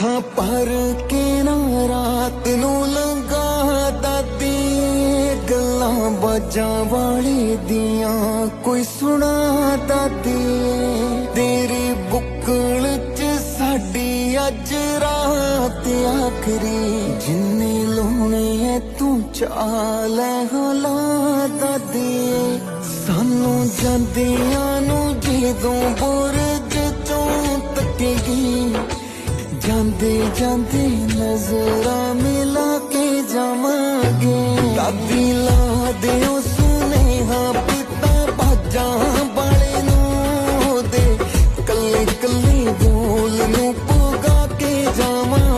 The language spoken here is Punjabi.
ਅੱਖਾਂ ਭਰ ਕੇ ਨਾ ਰਾਤ ਨੂੰ ਲੰਘਾ ਦਾਦੀ ਗੱਲਾਂ ਬਾਜਾਂ ਵਾਲੇ ਦੀਆਂ ਕੋਈ ਸੁਣਾ ਦਾਦੀ ਤੇਰੀ ਬੁੱਕਲ ਚ ਸਾਡੀ ਅੱਜ ਰਾਤ ਆਖਰੀ ਜਿੰਨੇ ਲਾਉਣੇ ਐ ਤੂੰ ਚਾਲੇ ਹਲਾ ਦਾਦੀ ਸਾਨੂੰ ਜਾਂਦਿਆਂ ਨੂੰ ਜਦੋਂ ਬੁਰਜ ਚੋਂ ਤੱਕੇਗੀ ਜਾਂਦੇ ਜਾਂਦੇ ਨਜ਼ਰਾਂ ਮਿਲਾ ਕੇ ਜਾਵਾਂਗੇ ਦਾਦੀ ਲਾ ਦਿਓ ਸੁਨੇਹਾ ਪਿਤਾ ਬਾਜਾਂ ਵਾਲੇ ਨੂੰ ਦੇ ਕੱਲੇ ਕੱਲੇ ਬੋਲ ਨੂੰ ਪੁਗਾ ਕੇ ਜਾਵਾਂਗੇ